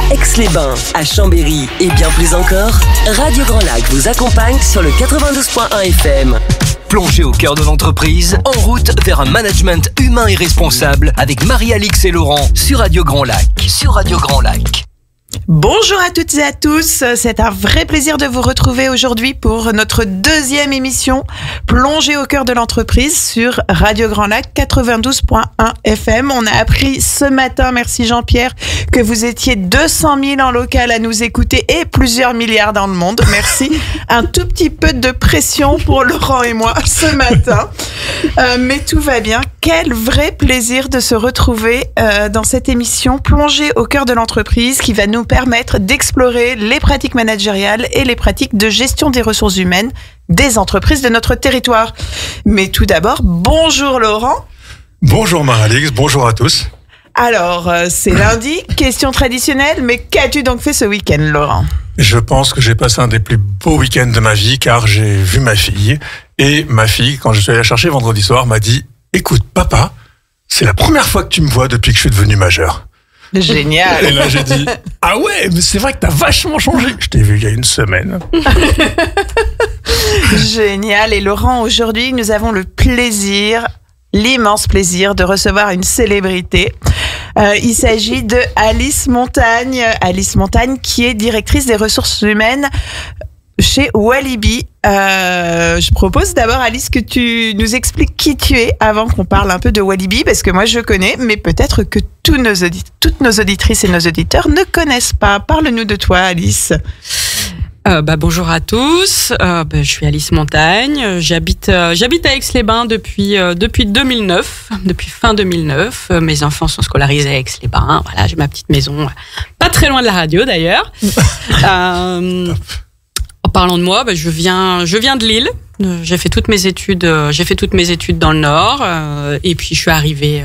à Aix-les-Bains, à Chambéry et bien plus encore, Radio Grand Lac vous accompagne sur le 92.1 FM. Plongez au cœur de l'entreprise, en route vers un management humain et responsable avec Marie-Alix et Laurent sur Radio Grand Lac. Bonjour à toutes et à tous, c'est un vrai plaisir de vous retrouver aujourd'hui pour notre deuxième émission Plongée au cœur de l'entreprise sur Radio Grand Lac 92.1 FM. On a appris ce matin, merci Jean-Pierre, que vous étiez 200 000 en local à nous écouter et plusieurs milliards dans le monde. Merci. Un tout petit peu de pression pour Laurent et moi ce matin, mais tout va bien. Quel vrai plaisir de se retrouver dans cette émission Plongée au cœur de l'entreprise qui va nous permettre d'explorer les pratiques managériales et les pratiques de gestion des ressources humaines des entreprises de notre territoire. Mais tout d'abord, bonjour Laurent. Bonjour Marie-Alix, bonjour à tous. Alors, c'est lundi, question traditionnelle, mais qu'as-tu donc fait ce week-end, Laurent ? Je pense que j'ai passé un des plus beaux week-ends de ma vie car j'ai vu ma fille. Et ma fille, quand je suis allé la chercher vendredi soir, m'a dit « Écoute, papa, c'est la première fois que tu me vois depuis que je suis devenu majeur. » Génial. Et là, j'ai dit « Ah ouais, mais c'est vrai que t'as vachement changé. Je t'ai vu il y a une semaine. » Génial. Et Laurent, aujourd'hui, nous avons l'immense plaisir de recevoir une célébrité. Il s'agit de Alice Montagne. Alice Montagne, qui est directrice des ressources humaines chez Walibi. Je propose d'abord, Alice, que tu nous expliques qui tu es avant qu'on parle un peu de Walibi, parce que moi je connais, mais peut-être que toutes nos auditrices et nos auditeurs ne connaissent pas. Parle-nous de toi, Alice. Bonjour à tous. Je suis Alice Montagne. J'habite à Aix-les-Bains depuis 2009, depuis fin 2009. Mes enfants sont scolarisés à Aix-les-Bains. Voilà, j'ai ma petite maison, pas très loin de la radio d'ailleurs. En parlant de moi, je viens de Lille. J'ai fait toutes mes études dans le Nord, et puis je suis arrivée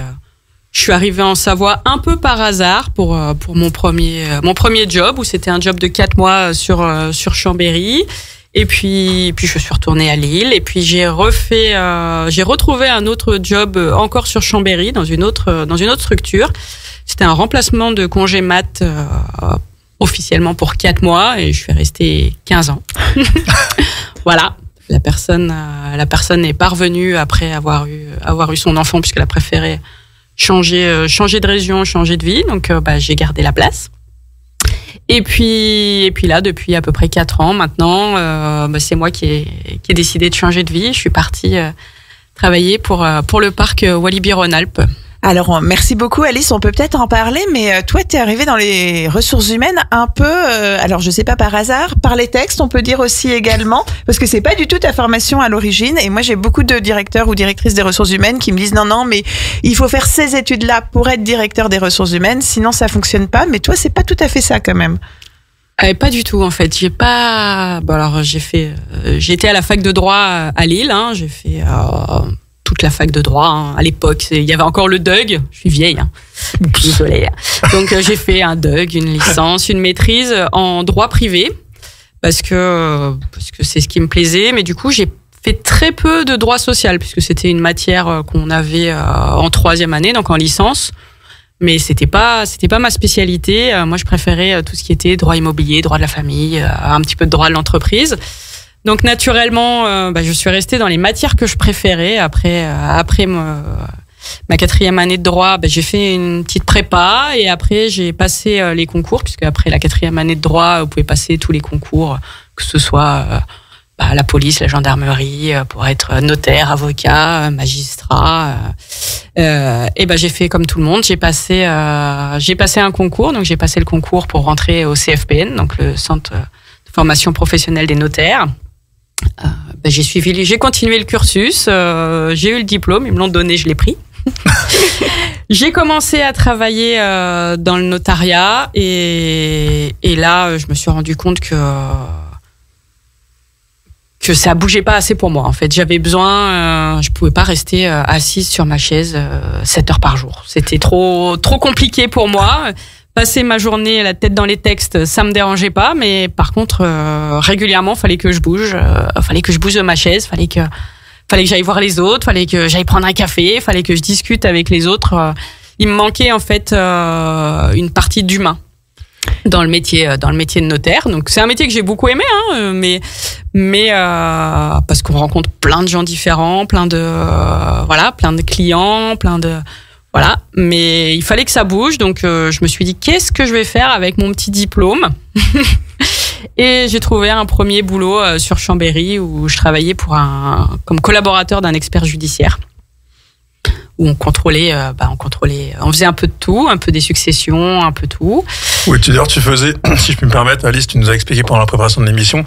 en Savoie un peu par hasard pour mon premier job, où c'était un job de 4 mois sur Chambéry. Et puis je suis retournée à Lille, et puis j'ai retrouvé un autre job encore sur Chambéry dans une autre structure. C'était un remplacement de congé mat officiellement pour 4 mois, et je suis restée 15 ans. Voilà. La personne est pas revenue après avoir eu son enfant, puisqu'elle a préféré changer de région, changer de vie. Donc, j'ai gardé la place. Et puis là, depuis à peu près 4 ans maintenant, c'est moi qui ai décidé de changer de vie. Je suis partie travailler pour le parc Walibi Rhône-Alpes. Alors, merci beaucoup Alice, on peut peut-être en parler, mais toi, t'es arrivée dans les ressources humaines un peu, alors je sais pas par hasard, par les textes, on peut dire aussi également, parce que c'est pas du tout ta formation à l'origine, et moi j'ai beaucoup de directeurs ou directrices des ressources humaines qui me disent non, mais il faut faire ces études-là pour être directeur des ressources humaines, sinon ça fonctionne pas, mais toi c'est pas tout à fait ça quand même. Pas du tout en fait. J'ai été à la fac de droit à Lille, hein. J'ai fait toute la fac de droit, hein. À l'époque, il y avait encore le DUG. Je suis vieille, hein. Désolée. Donc j'ai fait un DUG, une licence, une maîtrise en droit privé, parce que c'est ce qui me plaisait. Mais du coup, j'ai fait très peu de droit social, puisque c'était une matière qu'on avait en 3e année, donc en licence. Mais c'était pas ma spécialité. Moi, je préférais tout ce qui était droit immobilier, droit de la famille, un petit peu de droit de l'entreprise. Donc naturellement, je suis restée dans les matières que je préférais. Après ma 4e année de droit, j'ai fait une petite prépa, et après j'ai passé les concours, puisque après la 4e année de droit, vous pouvez passer tous les concours, que ce soit la police, la gendarmerie, pour être notaire, avocat, magistrat. J'ai fait comme tout le monde. J'ai passé un concours, donc j'ai passé le concours pour rentrer au CFPN, donc le Centre de formation professionnelle des notaires. J'ai continué le cursus, j'ai eu le diplôme, ils me l'ont donné, je l'ai pris. J'ai commencé à travailler dans le notariat, et là je me suis rendu compte que ça bougeait pas assez pour moi. En fait, j'avais besoin, je pouvais pas rester assise sur ma chaise 7 heures par jour. C'était trop compliqué pour moi. Passer ma journée la tête dans les textes, ça me dérangeait pas, mais par contre régulièrement fallait que je bouge de ma chaise, fallait que j'aille voir les autres, fallait que j'aille prendre un café, fallait que je discute avec les autres. Il me manquait en fait une partie d'humain. dans le métier de notaire. Donc c'est un métier que j'ai beaucoup aimé, hein, mais parce qu'on rencontre plein de gens différents, plein de clients, voilà. Mais il fallait que ça bouge, donc je me suis dit qu'est-ce que je vais faire avec mon petit diplôme. Et j'ai trouvé un premier boulot sur Chambéry où je travaillais comme collaborateur d'un expert judiciaire. Où on contrôlait, on faisait un peu de tout, un peu des successions, un peu tout. Oui, d'ailleurs, tu faisais, si je puis me permettre, Alice, tu nous as expliqué pendant la préparation de l'émission,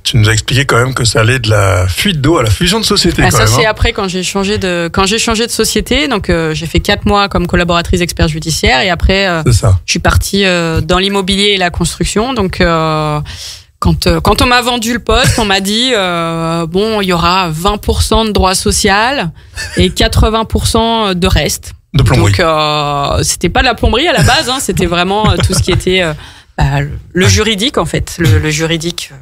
tu nous as expliqué quand même que ça allait de la fuite d'eau à la fusion de société. C'est après quand j'ai changé de société. Donc j'ai fait 4 mois comme collaboratrice expert judiciaire et après je suis partie dans l'immobilier et la construction. Donc quand on m'a vendu le poste, on m'a dit il y aura 20% de droit social et 80% de reste. De plomberie. Donc c'était pas de la plomberie à la base, hein, c'était vraiment tout ce qui était le juridique en fait, le juridique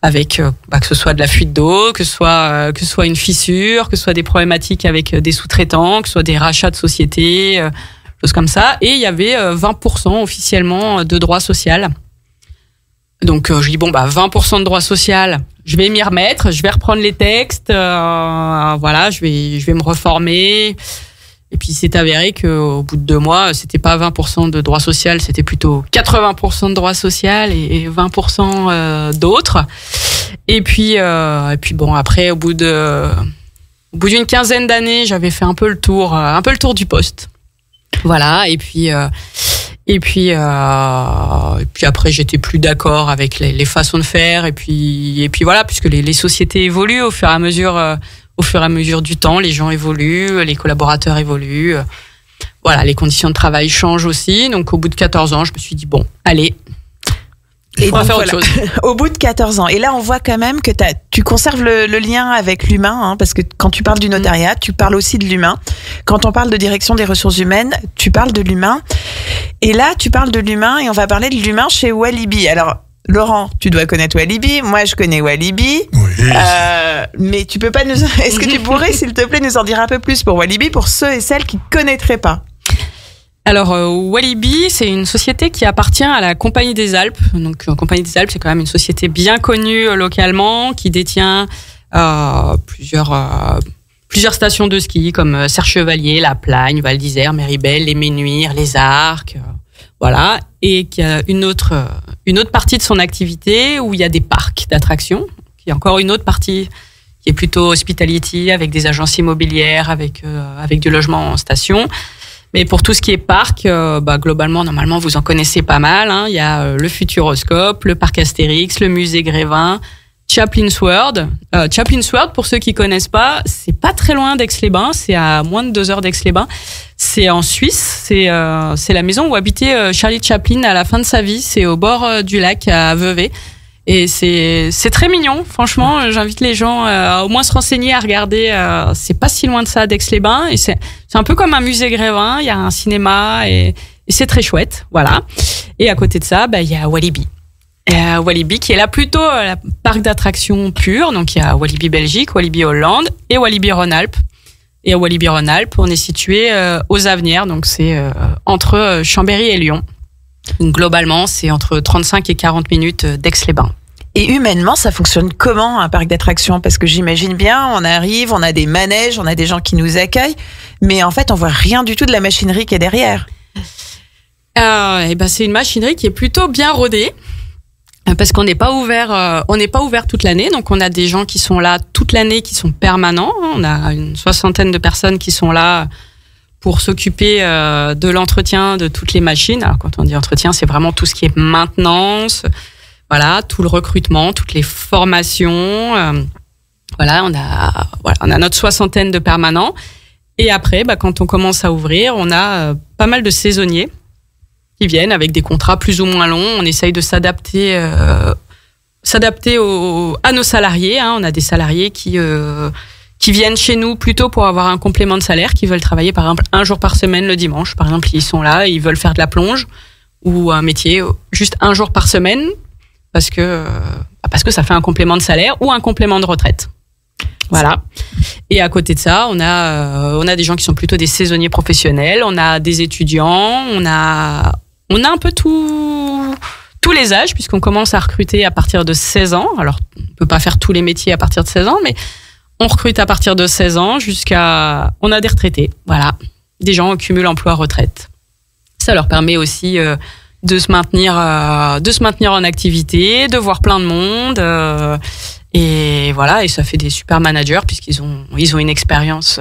avec que ce soit de la fuite d'eau, que ce soit une fissure, que ce soit des problématiques avec des sous-traitants, que ce soit des rachats de sociétés, choses comme ça. Et il y avait 20% officiellement de droit social. Donc je dis 20% de droit social, je vais m'y remettre, je vais reprendre les textes, je vais me reformer. Et puis c'est avéré qu'au bout de 2 mois, c'était pas 20% de droit social, c'était plutôt 80% de droit social et 20% d'autres. Et puis après au bout d'une quinzaine d'années, j'avais fait un peu le tour du poste. Voilà, et puis après j'étais plus d'accord avec les façons de faire et puis voilà, puisque les sociétés évoluent au fur et à mesure du temps, les gens évoluent, les collaborateurs évoluent. Voilà, les conditions de travail changent aussi. Donc au bout de 14 ans, je me suis dit allez, on va faire autre chose. Au bout de 14 ans. Et là, on voit quand même que tu conserves le lien avec l'humain, hein, parce que quand tu parles du notariat, tu parles aussi de l'humain. Quand on parle de direction des ressources humaines, tu parles de l'humain. Et là, tu parles de l'humain et on va parler de l'humain chez Walibi. Alors, Laurent, tu dois connaître Walibi. Moi, je connais Walibi. Oui. Mais tu peux pas est-ce que tu pourrais, s'il te plaît, nous en dire un peu plus pour Walibi, pour ceux et celles qui connaîtraient pas? Alors, Walibi, c'est une société qui appartient à la Compagnie des Alpes. Donc, Compagnie des Alpes, c'est quand même une société bien connue localement, qui détient plusieurs stations de ski, comme Serre-Chevalier, La Plagne, Val d'Isère, Méribel, les Ménuires, les Arcs, voilà. Et qui a une autre partie de son activité où il y a des parcs d'attractions. Il y a encore une autre partie qui est plutôt hospitality, avec des agences immobilières, avec du logement en station. Mais pour tout ce qui est parc, globalement, normalement, vous en connaissez pas mal. Hein. Il y a le Futuroscope, le parc Astérix, le musée Grévin, Chaplin's World. Chaplin's World, pour ceux qui connaissent pas, c'est pas très loin d'Aix-les-Bains. C'est à moins de 2 heures d'Aix-les-Bains. C'est en Suisse. C'est la maison où habitait Charlie Chaplin à la fin de sa vie. C'est au bord du lac à Vevey. Et c'est très mignon. Franchement, j'invite les gens à au moins se renseigner, à regarder. C'est pas si loin de ça d'Aix-les-Bains. Et c'est un peu comme un musée Grévin. Il y a un cinéma et c'est très chouette. Voilà. Et à côté de ça, il y a Walibi. Walibi qui est là plutôt la parc d'attractions pur. Donc il y a Walibi Belgique, Walibi Hollande et Walibi Rhône-Alpes. Et à Walibi Rhône-Alpes, on est situé aux Avenières. Donc c'est entre Chambéry et Lyon. Donc globalement, c'est entre 35 et 40 minutes d'Aix-les-Bains. Et humainement, ça fonctionne comment un parc d'attractions? Parce que j'imagine bien, on arrive, on a des manèges, on a des gens qui nous accueillent, mais en fait, on voit rien du tout de la machinerie qui est derrière. C'est une machinerie qui est plutôt bien rodée. Parce qu'on n'est pas ouvert toute l'année, donc on a des gens qui sont là toute l'année, qui sont permanents. On a une 60aine de personnes qui sont là pour s'occuper de l'entretien de toutes les machines. Alors quand on dit entretien, c'est vraiment tout ce qui est maintenance, voilà, tout le recrutement, toutes les formations. On a notre 60aine de permanents. Et après, quand on commence à ouvrir, on a pas mal de saisonniers qui viennent avec des contrats plus ou moins longs. On essaye de s'adapter à nos salariés. Hein. On a des salariés qui viennent chez nous plutôt pour avoir un complément de salaire, qui veulent travailler par exemple 1 jour par semaine le dimanche. Par exemple, ils sont là, ils veulent faire de la plonge ou un métier juste 1 jour par semaine parce que ça fait un complément de salaire ou un complément de retraite. Voilà. Et à côté de ça, on a des gens qui sont plutôt des saisonniers professionnels, on a des étudiants, on a On a un peu tous les âges, puisqu'on commence à recruter à partir de 16 ans. Alors, on peut pas faire tous les métiers à partir de 16 ans, mais on recrute à partir de 16 ans jusqu'à... On a des retraités, voilà. Des gens en cumul emploi-retraite. Ça leur permet aussi de se maintenir en activité, de voir plein de monde. Et voilà, et ça fait des super managers puisqu'ils ont une expérience.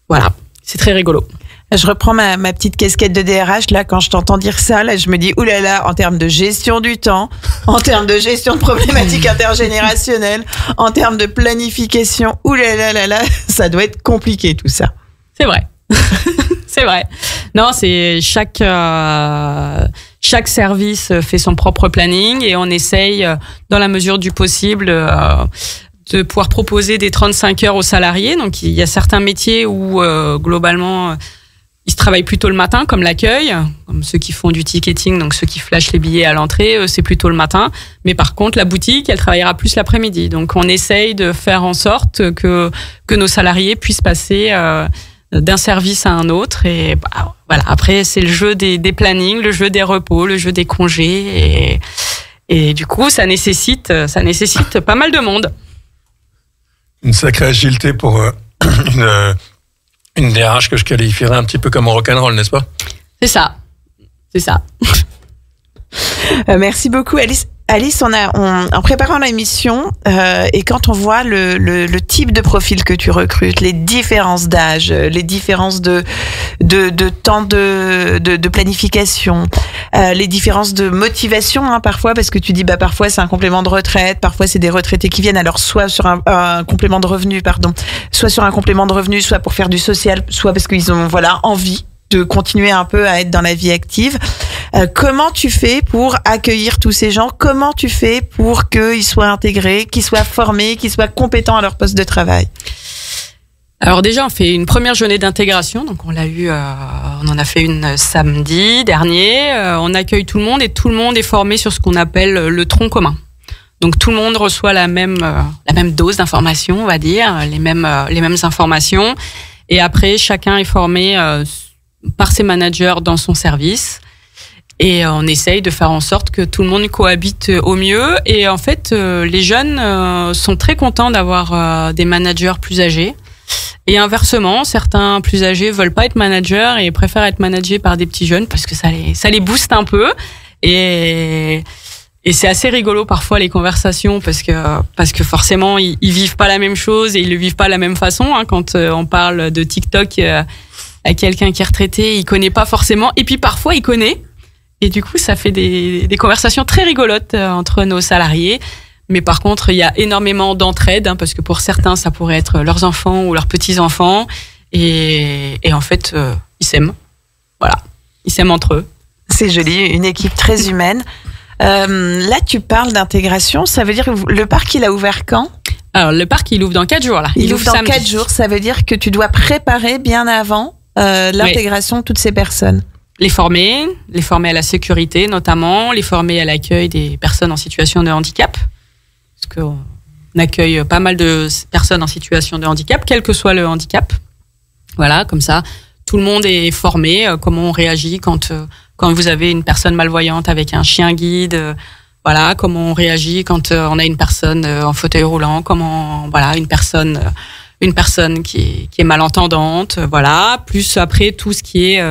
Voilà, c'est très rigolo. Je reprends ma petite casquette de DRH, là, quand je t'entends dire ça, là, je me dis, oulala, en termes de gestion du temps, en termes de gestion de problématiques intergénérationnelles, en termes de planification, oulala, ça doit être compliqué, tout ça. C'est vrai. C'est vrai. Non, c'est chaque service fait son propre planning et on essaye, dans la mesure du possible, de pouvoir proposer des 35 heures aux salariés. Donc, il y a certains métiers où, globalement, ils se travaillent plutôt le matin, comme l'accueil, comme ceux qui font du ticketing, donc ceux qui flashent les billets à l'entrée, c'est plutôt le matin. Mais par contre, la boutique, elle travaillera plus l'après-midi. Donc, on essaye de faire en sorte que nos salariés puissent passer d'un service à un autre. Et voilà. Après, c'est le jeu des plannings, le jeu des repos, le jeu des congés. Et du coup, ça nécessite pas mal de monde. Une sacrée agilité pour une DRH que je qualifierais un petit peu comme un rock'n'roll, n'est-ce pas ? C'est ça. Merci beaucoup, Alice. Alice, en préparant l'émission et quand on voit le type de profil que tu recrutes, les différences d'âge, les différences de temps de planification, les différences de motivation, parfois, parce que tu dis parfois c'est un complément de retraite, parfois c'est des retraités qui viennent alors soit sur un complément de revenu, soit sur un complément de revenu, soit pour faire du social, soit parce qu'ils ont envie de continuer un peu à être dans la vie active. Comment tu fais pour accueillir tous ces gens ? Comment tu fais pour qu'ils soient intégrés, qu'ils soient formés, qu'ils soient compétents à leur poste de travail ? Alors déjà, on fait une première journée d'intégration. Donc on en a fait une samedi dernier. On accueille tout le monde et tout le monde est formé sur ce qu'on appelle le tronc commun. Donc tout le monde reçoit la même dose d'informations, on va dire, les mêmes informations. Et après, chacun est formé par ses managers dans son service. Et on essaye de faire en sorte que tout le monde cohabite au mieux. Et en fait, les jeunes sont très contents d'avoir des managers plus âgés. Et inversement, certains plus âgés veulent pas être managers et préfèrent être managés par des petits jeunes parce que ça les booste un peu. Et c'est assez rigolo parfois les conversations parce que forcément ils vivent pas la même chose et ils le vivent pas de la même façon. Quand on parle de TikTok à quelqu'un qui est retraité, il connaît pas forcément. Et puis parfois il connaît. Et du coup, ça fait des conversations très rigolotes entre nos salariés. Mais par contre, il y a énormément d'entraide, parce que pour certains, ça pourrait être leurs enfants ou leurs petits-enfants. Et en fait, ils s'aiment. Voilà. Ils s'aiment entre eux. C'est joli, une équipe très humaine. Là, tu parles d'intégration. Ça veut dire que le parc, il a ouvert quand ? Alors, le parc, il ouvre dans 4 jours, là. Il ouvre dans samedi. 4 jours. Ça veut dire que tu dois préparer bien avant l'intégration de toutes ces personnes. Les former à la sécurité notamment, les former à l'accueil des personnes en situation de handicap. Parce qu'on accueille pas mal de personnes en situation de handicap, quel que soit le handicap. Voilà, comme ça, tout le monde est formé, comment on réagit quand vous avez une personne malvoyante avec un chien guide, voilà, comment on réagit quand on a une personne en fauteuil roulant, une personne qui est malentendante, voilà, plus après tout ce qui est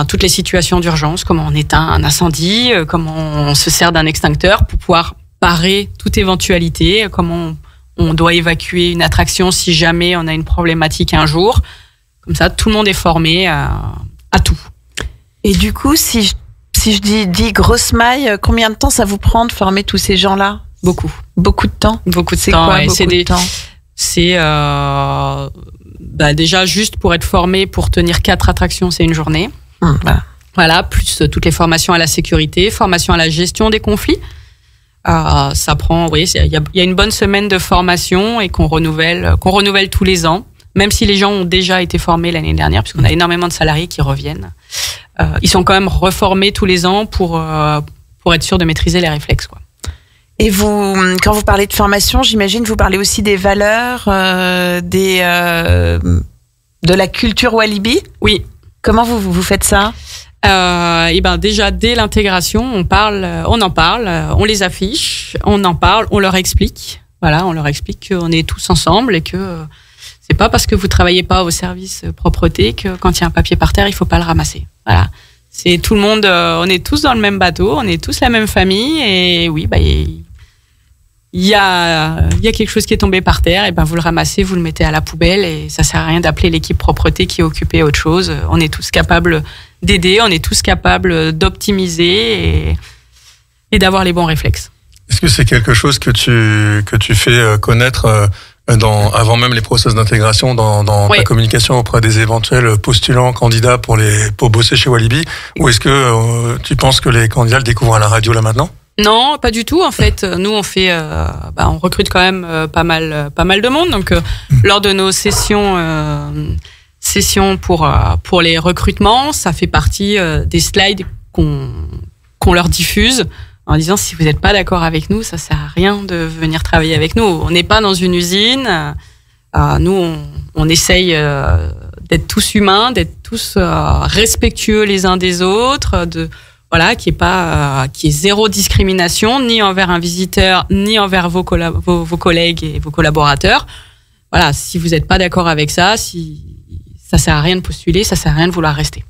toutes les situations d'urgence, comment on éteint un incendie, comment on se sert d'un extincteur pour pouvoir parer toute éventualité, comment on doit évacuer une attraction si jamais on a une problématique un jour. Comme ça, tout le monde est formé à tout. Et du coup, si je dis grosse maille, combien de temps ça vous prend de former tous ces gens-là ? Beaucoup. Beaucoup de temps ? Beaucoup de c'est temps. Quoi, beaucoup de temps ? C'est déjà juste pour être formé, pour tenir 4 attractions, c'est une journée. Voilà, plus toutes les formations à la sécurité, formation à la gestion des conflits. Ça prend, il y a une bonne semaine de formation et qu'on renouvelle tous les ans, même si les gens ont déjà été formés l'année dernière, puisqu'on a énormément de salariés qui reviennent. Ils sont quand même reformés tous les ans pour être sûr de maîtriser les réflexes, quoi. Et vous, quand vous parlez de formation, j'imagine vous parlez aussi des valeurs, de la culture Walibi ? Oui. Comment vous faites ça? Et ben déjà dès l'intégration, on en parle, on les affiche, on en parle, on leur explique. Voilà, on leur explique qu'on est tous ensemble et que c'est pas parce que vous travaillez pas au service propreté que quand il y a un papier par terre, il faut pas le ramasser. Voilà, c'est tout le monde. On est tous dans le même bateau, on est tous la même famille et oui, il y a quelque chose qui est tombé par terre, et ben vous le ramassez, vous le mettez à la poubelle et ça sert à rien d'appeler l'équipe propreté qui est occupée à autre chose. On est tous capables d'aider, on est tous capables d'optimiser et d'avoir les bons réflexes. Est-ce que c'est quelque chose que tu fais connaître avant même les process d'intégration dans ta communication auprès des éventuels postulants candidats pour bosser chez Walibi, ou est-ce que tu penses que les candidats le découvrent à la radio là maintenant? Non, pas du tout. En fait, nous on fait, on recrute quand même pas mal de monde. Donc, lors de nos sessions pour les recrutements, ça fait partie des slides qu'on leur diffuse en disant si vous n'êtes pas d'accord avec nous, ça sert à rien de venir travailler avec nous. On n'est pas dans une usine. Nous, on essaye d'être tous humains, d'être tous respectueux les uns des autres, qu'il y ait zéro discrimination, ni envers un visiteur, ni envers vos collègues et vos collaborateurs. Voilà, si vous n'êtes pas d'accord avec ça, ça sert à rien de postuler, ça sert à rien de vouloir rester.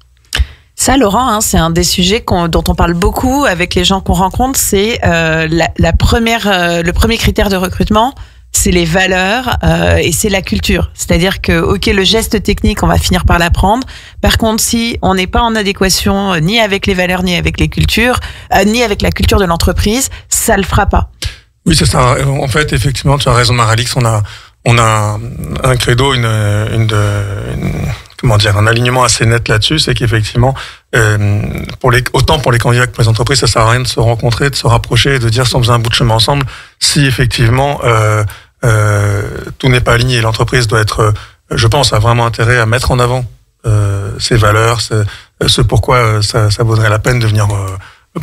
Ça, Laurent, c'est un des sujets dont on parle beaucoup avec les gens qu'on rencontre. C'est le premier critère de recrutement, c'est les valeurs et c'est la culture. C'est-à-dire que, ok, le geste technique, on va finir par l'apprendre. Par contre, si on n'est pas en adéquation ni avec les valeurs, ni avec les cultures, ni avec la culture de l'entreprise, ça le fera pas. Oui, c'est ça. En fait, effectivement, tu as raison, Marie-Alix. On a un credo, un alignement assez net là-dessus, c'est qu'effectivement, autant pour les candidats que pour les entreprises, ça sert à rien de se rencontrer, de se rapprocher et de dire si on faisait un bout de chemin ensemble, si effectivement tout n'est pas aligné. L'entreprise doit être, je pense, a vraiment intérêt à mettre en avant ses valeurs, ce pourquoi ça vaudrait la peine de venir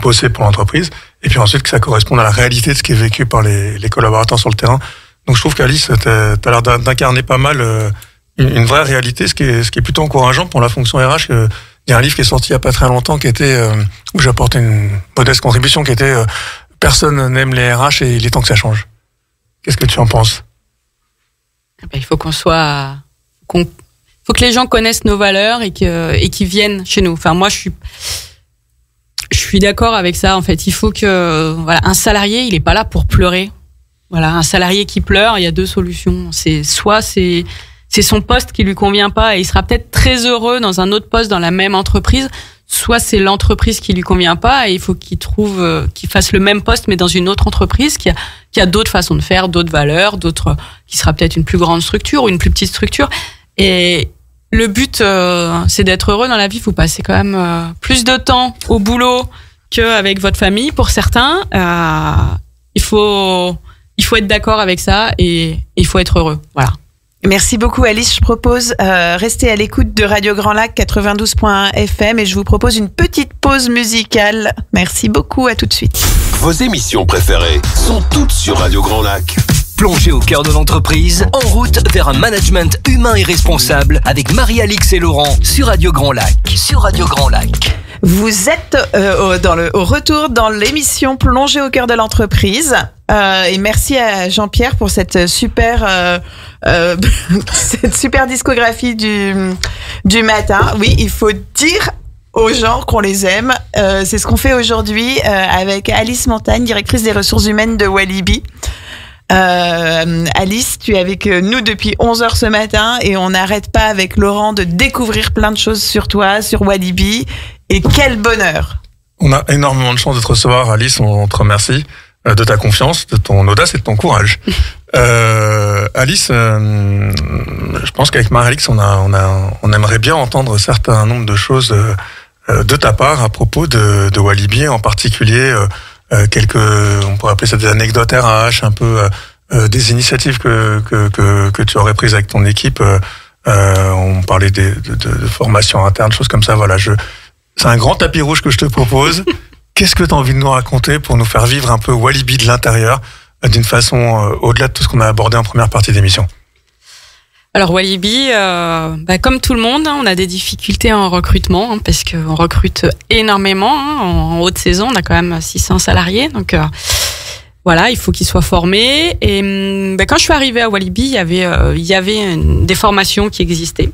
bosser pour l'entreprise, et puis ensuite que ça corresponde à la réalité de ce qui est vécu par les collaborateurs sur le terrain. Donc je trouve qu'Alice, t'as l'air d'incarner pas mal une vraie réalité, ce qui est plutôt encourageant pour la fonction RH. Il y a un livre qui est sorti il y a pas très longtemps qui était où j'apportais une modeste contribution qui était personne n'aime les RH et il est temps que ça change. Qu'est-ce que tu en penses? Il faut faut que les gens connaissent nos valeurs et qu'ils viennent chez nous. Enfin, moi, je suis d'accord avec ça. En fait, il faut que un salarié, il est pas là pour pleurer. Voilà, un salarié qui pleure, il y a deux solutions. C'est son poste qui lui convient pas et il sera peut-être très heureux dans un autre poste dans la même entreprise. Soit c'est l'entreprise qui lui convient pas et il faut qu'il fasse le même poste mais dans une autre entreprise qui a d'autres façons de faire, d'autres valeurs, qui sera peut-être une plus grande structure ou une plus petite structure. Et le but, c'est d'être heureux dans la vie. Vous passez quand même plus de temps au boulot qu'avec votre famille. Pour certains, il faut être d'accord avec ça et il faut être heureux. Voilà. Merci beaucoup Alice. Je propose rester à l'écoute de Radio Grand Lac 92.1 FM et je vous propose une petite pause musicale. Merci beaucoup, à tout de suite. Vos émissions préférées sont toutes sur Radio Grand Lac. Plongez au cœur de l'entreprise, en route vers un management humain et responsable avec Marie-Alix et Laurent sur Radio Grand Lac. Vous êtes au retour dans l'émission Plongée au cœur de l'entreprise. Et merci à Jean-Pierre pour cette super discographie du matin. Oui, il faut dire aux gens qu'on les aime. C'est ce qu'on fait aujourd'hui avec Alice Montagne, directrice des ressources humaines de Walibi. Alice, tu es avec nous depuis 11h ce matin et on n'arrête pas avec Laurent de découvrir plein de choses sur toi, sur Walibi. Et quel bonheur! On a énormément de chance de te recevoir, Alice. On te remercie de ta confiance, de ton audace et de ton courage. Alice, je pense qu'avec Marie-Alix, on aimerait bien entendre un certain nombre de choses de ta part à propos de Walibi, en particulier on pourrait appeler ça des anecdotes RH, un peu des initiatives que tu aurais prises avec ton équipe. On parlait de formation interne, choses comme ça. Voilà, c'est un grand tapis rouge que je te propose. Qu'est-ce que tu as envie de nous raconter pour nous faire vivre un peu Walibi de l'intérieur, d'une façon au-delà de tout ce qu'on a abordé en première partie d'émission? Alors Walibi, comme tout le monde, on a des difficultés en recrutement parce qu'on recrute énormément. En haute saison, on a quand même 600 salariés, donc voilà, il faut qu'ils soient formés. Et quand je suis arrivée à Walibi, il y avait des formations qui existaient,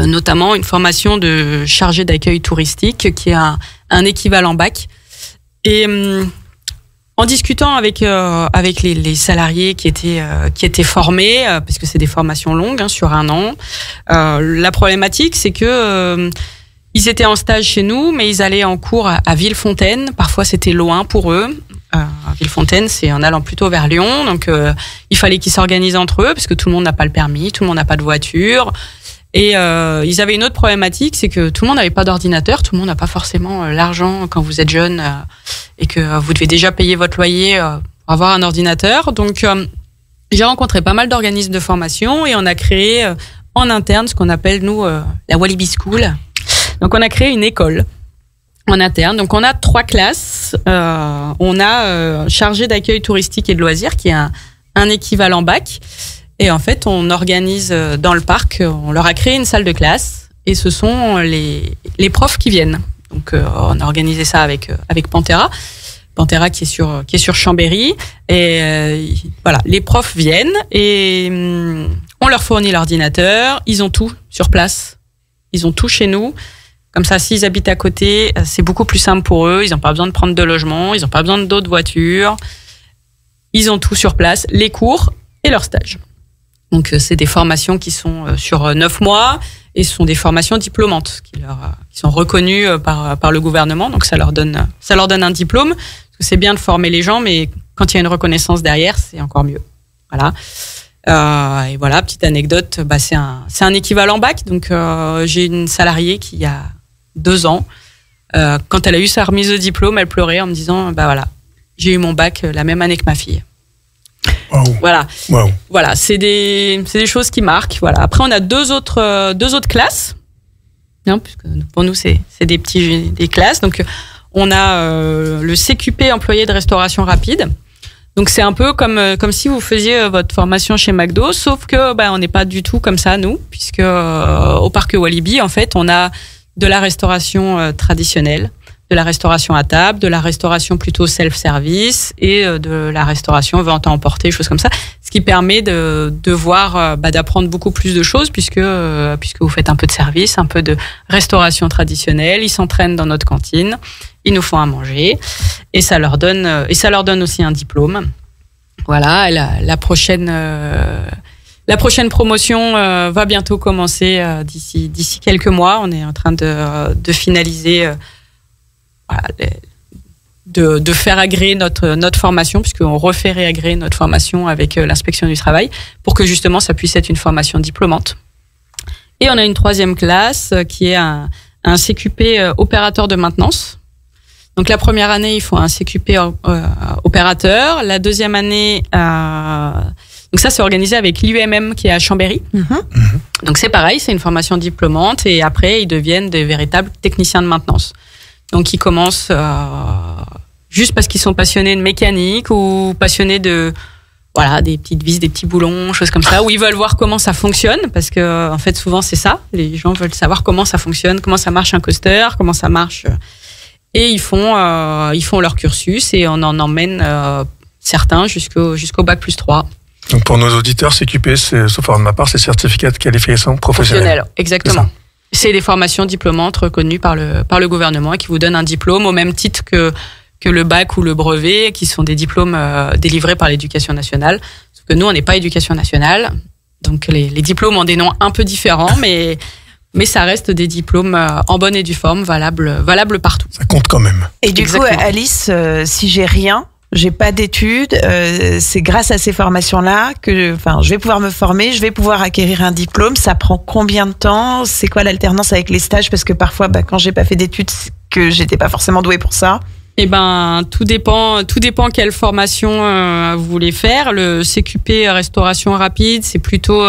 notamment une formation de chargé d'accueil touristique qui est un équivalent bac. Et en discutant avec les salariés qui étaient formés, parce que c'est des formations longues sur 1 an, la problématique c'est que ils étaient en stage chez nous, mais ils allaient en cours à Villefontaine. Parfois c'était loin pour eux. Villefontaine, c'est en allant plutôt vers Lyon, donc il fallait qu'ils s'organisent entre eux parce que tout le monde n'a pas le permis, tout le monde n'a pas de voiture. Et ils avaient une autre problématique, c'est que tout le monde n'avait pas d'ordinateur, tout le monde n'a pas forcément l'argent quand vous êtes jeune et que vous devez déjà payer votre loyer pour avoir un ordinateur. Donc j'ai rencontré pas mal d'organismes de formation et on a créé en interne ce qu'on appelle nous la Walibi School. Donc on a créé une école en interne. Donc on a 3 classes. On a chargé d'accueil touristique et de loisirs qui est un équivalent bac. Et en fait, on organise dans le parc, on leur a créé une salle de classe et ce sont les profs qui viennent. Donc, on a organisé ça avec Pantera qui est sur Chambéry. Et voilà, les profs viennent et on leur fournit l'ordinateur. Ils ont tout sur place. Ils ont tout chez nous. Comme ça, s'ils habitent à côté, c'est beaucoup plus simple pour eux. Ils n'ont pas besoin de prendre de logement. Ils n'ont pas besoin d'autres voitures. Ils ont tout sur place, les cours et leurs stages. Donc, c'est des formations qui sont sur 9 mois et ce sont des formations diplômantes qui sont reconnues par le gouvernement. Donc, ça leur donne un diplôme. Parce que c'est bien de former les gens, mais quand il y a une reconnaissance derrière, c'est encore mieux. Voilà. Et voilà, petite anecdote, c'est un équivalent bac. Donc, j'ai une salariée qui a 2 ans. Quand elle a eu sa remise de diplôme, elle pleurait en me disant, voilà, j'ai eu mon bac la même année que ma fille. Wow. Voilà. Wow. Voilà, c'est des choses qui marquent. Voilà. Après, on a deux autres classes. Non, puisque pour nous, c'est des classes. Donc, on a le CQP employé de restauration rapide. Donc, c'est un peu comme si vous faisiez votre formation chez McDo, sauf que on n'est pas du tout comme ça, nous, puisque au parc Walibi, en fait, on a de la restauration traditionnelle, de la restauration à table, de la restauration plutôt self-service et de la restauration vente à emporter, choses comme ça. Ce qui permet de voir, d'apprendre beaucoup plus de choses puisque vous faites un peu de service, un peu de restauration traditionnelle. Ils s'entraînent dans notre cantine, ils nous font à manger et ça leur donne aussi un diplôme. Voilà, la prochaine promotion va bientôt commencer d'ici quelques mois. On est en train de finaliser. De faire agréer notre formation, puisqu'on refait réagréer notre formation avec l'inspection du travail, pour que justement ça puisse être une formation diplômante. Et on a une 3e classe qui est un CQP opérateur de maintenance. Donc la première année, il faut un CQP opérateur. La 2e année, donc ça c'est organisé avec l'UMM qui est à Chambéry. Donc c'est pareil, c'est une formation diplômante et après ils deviennent des véritables techniciens de maintenance. Donc, ils commencent juste parce qu'ils sont passionnés de mécanique ou passionnés de, des petites vis, des petits boulons, choses comme ça, où ils veulent voir comment ça fonctionne, parce que, en fait, souvent, c'est ça. Les gens veulent savoir comment ça fonctionne, comment ça marche un coaster, comment ça marche. Et ils font leur cursus et on en emmène certains jusqu'au bac plus 3. Donc, pour nos auditeurs, CQP, sauf de ma part, c'est certificat de qualification professionnelle. Exactement. C'est des formations diplômantes reconnues par le gouvernement et qui vous donnent un diplôme au même titre que le bac ou le brevet, qui sont des diplômes délivrés par l'éducation nationale. Sauf que nous, on n'est pas éducation nationale. Donc, les diplômes ont des noms un peu différents, mais ça reste des diplômes en bonne et due forme, valables partout. Ça compte quand même. Et du coup, Alice, si j'ai pas d'études, c'est grâce à ces formations-là que, je vais pouvoir me former, je vais pouvoir acquérir un diplôme. Ça prend combien de temps? C'est quoi l'alternance avec les stages? Parce que parfois, quand j'ai pas fait d'études, c'est que j'étais pas forcément douée pour ça. Tout dépend quelle formation vous voulez faire. Le CQP restauration rapide, c'est plutôt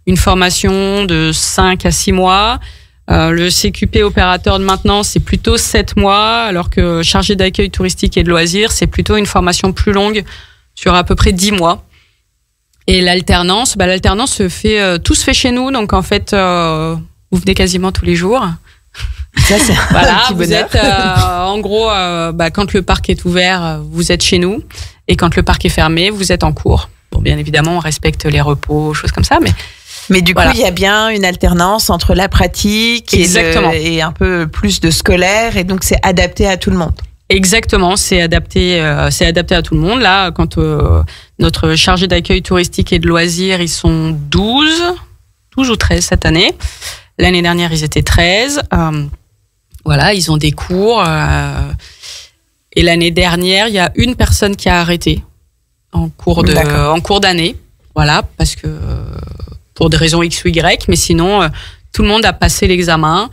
une formation de 5 à 6 mois. Le CQP opérateur de maintenance, c'est plutôt 7 mois, alors que chargé d'accueil touristique et de loisirs, c'est plutôt une formation plus longue sur à peu près 10 mois. Et l'alternance se fait, tout se fait chez nous. Donc en fait, vous venez quasiment tous les jours. Ça, c'est Voilà, un petit vous bonheur. êtes en gros, quand le parc est ouvert, vous êtes chez nous, et quand le parc est fermé, vous êtes en cours. Bon, bien évidemment, on respecte les repos, choses comme ça, Mais du coup, Voilà. il y a bien une alternance entre la pratique Exactement. et un peu plus de scolaire, et donc c'est adapté à tout le monde. exactement, c'est adapté à tout le monde. Là, quand notre chargé d'accueil touristique et de loisirs, ils sont 12 ou 13 cette année. L'année dernière, ils étaient 13. Voilà, ils ont des cours. Et l'année dernière, il y a une personne qui a arrêté en cours d'année. Voilà, parce que pour des raisons X ou Y. Mais sinon, tout le monde a passé l'examen.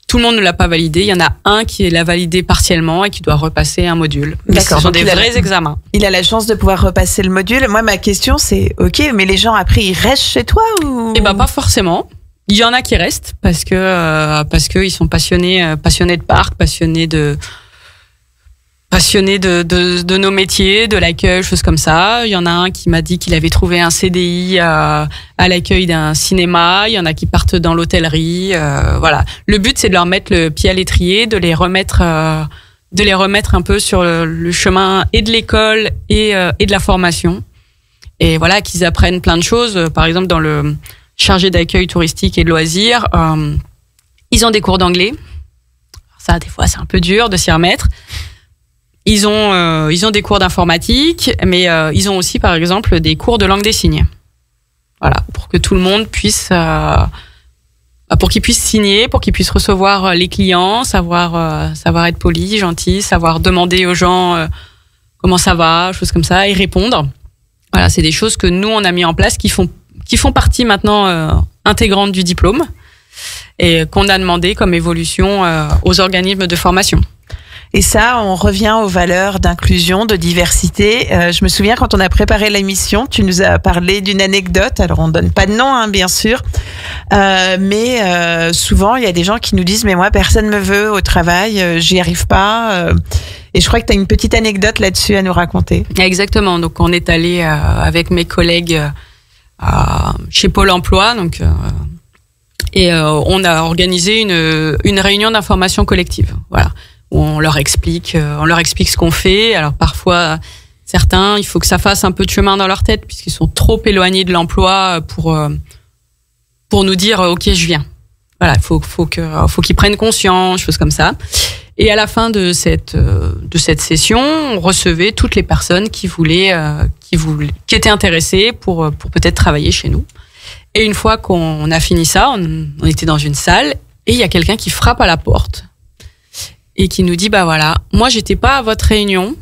Tout le monde ne l'a pas validé. Il y en a un qui l'a validé partiellement et qui doit repasser un module. Mais D'accord, ce sont donc des il a- vrais examens. Il a la chance de pouvoir repasser le module. Moi, ma question, c'est, ok, mais les gens après, ils restent chez toi ou Eh ben pas forcément. Il y en a qui restent parce que ils sont passionnés de parc, passionnés de nos métiers, de l'accueil, choses comme ça. Il y en a un qui m'a dit qu'il avait trouvé un CDI à l'accueil d'un cinéma. Il y en a qui partent dans l'hôtellerie. Voilà. Le but, c'est de leur mettre le pied à l'étrier, de les remettre un peu sur le chemin et de l'école et de la formation. Et voilà, qu'ils apprennent plein de choses. Par exemple, dans le chargé d'accueil touristique et de loisirs, ils ont des cours d'anglais. Ça, des fois, c'est un peu dur de s'y remettre. Ils ont des cours d'informatique, mais ils ont aussi, par exemple, des cours de langue des signes. Voilà, pour que tout le monde puisse, pour qu'ils puissent signer, pour qu'ils puissent recevoir les clients, savoir être poli, gentil, savoir demander aux gens comment ça va, choses comme ça, et répondre. Voilà, c'est des choses que nous on a mis en place qui font partie maintenant intégrante du diplôme et qu'on a demandé comme évolution aux organismes de formation. Et ça, on revient aux valeurs d'inclusion, de diversité. Je me souviens quand on a préparé l'émission, tu nous as parlé d'une anecdote. Alors, on donne pas de nom, hein, bien sûr. Mais souvent, il y a des gens qui nous disent, mais moi, personne me veut au travail, j'y arrive pas. Et je crois que tu as une petite anecdote là-dessus à nous raconter. Exactement. Donc, on est allé avec mes collègues chez Pôle Emploi. Donc, on a organisé une réunion d'information collective. Voilà. On leur explique ce qu'on fait. Alors parfois, certains, il faut que ça fasse un peu de chemin dans leur tête puisqu'ils sont trop éloignés de l'emploi pour nous dire ok, je viens. Voilà, faut qu'ils prennent conscience, choses comme ça. Et à la fin de cette session, on recevait toutes les personnes qui étaient intéressées pour peut-être travailler chez nous. Et une fois qu'on a fini ça, on était dans une salle et il y a quelqu'un qui frappe à la porte. Et qui nous dit, bah voilà, moi j'étais pas à votre réunion,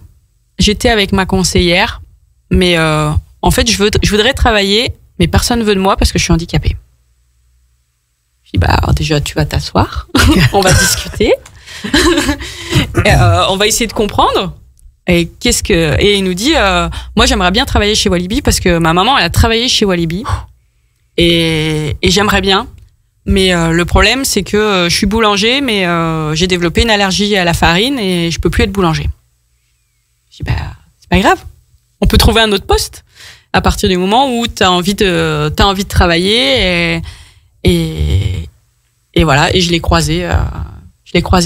j'étais avec ma conseillère, mais en fait je voudrais travailler, mais personne veut de moi parce que je suis handicapée. Je dis, bah déjà tu vas t'asseoir, on va discuter, on va essayer de comprendre. Et il nous dit, moi j'aimerais bien travailler chez Walibi parce que ma maman elle a travaillé chez Walibi et j'aimerais bien. Mais le problème, c'est que je suis boulanger, mais j'ai développé une allergie à la farine et je peux plus être boulanger. Je dis, bah, c'est pas grave. On peut trouver un autre poste à partir du moment où t'as envie de travailler et voilà. Et je l'ai croisé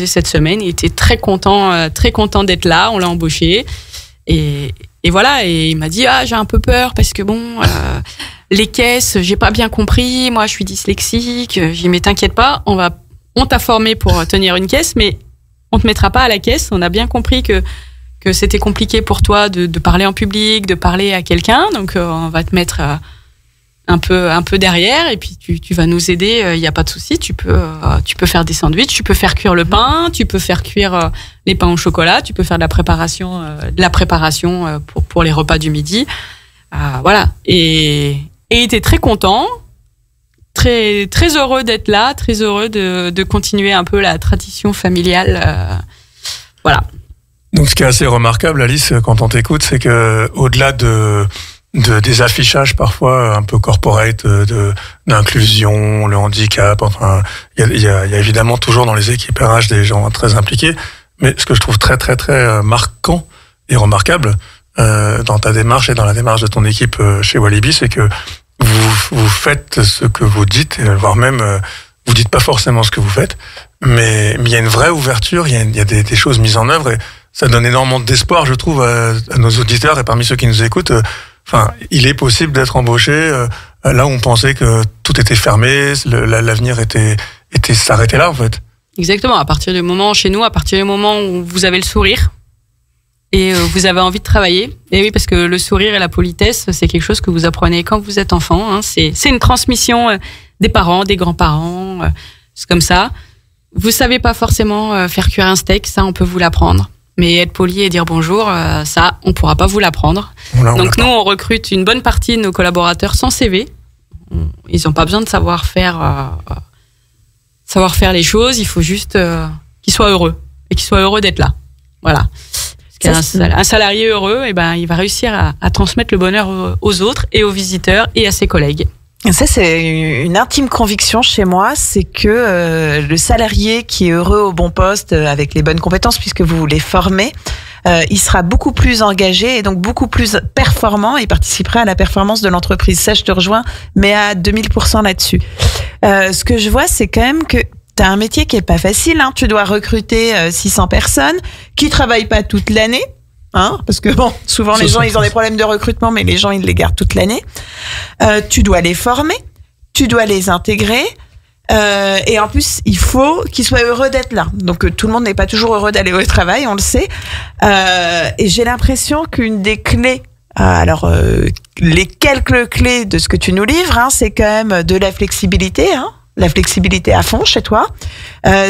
cette semaine. Il était très content d'être là. On l'a embauché et voilà. Et il m'a dit, j'ai un peu peur parce que bon. Les caisses, j'ai pas bien compris. Moi, je suis dyslexique. J'ai dit, mais t'inquiète pas, on t'a formé pour tenir une caisse, mais on te mettra pas à la caisse. On a bien compris que c'était compliqué pour toi de parler en public, de parler à quelqu'un. Donc, on va te mettre un peu derrière et puis tu vas nous aider. Il y a pas de souci. Tu peux faire des sandwichs, tu peux faire cuire le pain, tu peux faire cuire les pains au chocolat, tu peux faire de la préparation pour les repas du midi. Voilà. Et il était très content, très très heureux d'être là, très heureux de continuer un peu la tradition familiale. Voilà. Donc, ce qui est assez remarquable, Alice, quand on t'écoute, c'est que au-delà des affichages parfois un peu corporate d'inclusion, le handicap, enfin, il y a évidemment toujours dans les équipes RH des gens très impliqués. Mais ce que je trouve très très très marquant et remarquable, dans ta démarche et dans la démarche de ton équipe chez Walibi, c'est que vous faites ce que vous dites, voire même vous dites pas forcément ce que vous faites, mais il y a une vraie ouverture, il y a des choses mises en œuvre et ça donne énormément d'espoir, je trouve, à nos auditeurs et parmi ceux qui nous écoutent. Enfin, il est possible d'être embauché là où on pensait que tout était fermé, l'avenir était s'arrêtait là en fait. Exactement. À partir du moment où vous avez le sourire et vous avez envie de travailler. Et oui, parce que le sourire et la politesse, c'est quelque chose que vous apprenez quand vous êtes enfant. Hein. C'est une transmission des parents, des grands-parents. C'est comme ça. Vous savez pas forcément faire cuire un steak, ça on peut vous l'apprendre. Mais être poli et dire bonjour, ça on pourra pas vous l'apprendre. Donc nous on recrute une bonne partie de nos collaborateurs sans CV. Ils n'ont pas besoin de savoir faire les choses. Il faut juste qu'ils soient heureux et qu'ils soient heureux d'être là. Voilà. Un salarié heureux, il va réussir à transmettre le bonheur aux autres et aux visiteurs et à ses collègues. Ça, c'est une intime conviction chez moi, c'est que le salarié qui est heureux au bon poste, avec les bonnes compétences, puisque vous les formez, il sera beaucoup plus engagé et donc beaucoup plus performant et participera à la performance de l'entreprise. Ça, je te rejoins, mais à 2000% là-dessus. Ce que je vois, c'est quand même que t'as un métier qui est pas facile, hein. Tu dois recruter 600 personnes qui travaillent pas toute l'année, hein, parce que bon, souvent les gens ils ont des problèmes de recrutement, mais les gens ils les gardent toute l'année. Tu dois les former, tu dois les intégrer, et en plus il faut qu'ils soient heureux d'être là. Donc tout le monde n'est pas toujours heureux d'aller au travail, on le sait. Et j'ai l'impression qu'une des clés, les quelques clés de ce que tu nous livres, hein, c'est quand même de la flexibilité, hein. La flexibilité à fond chez toi,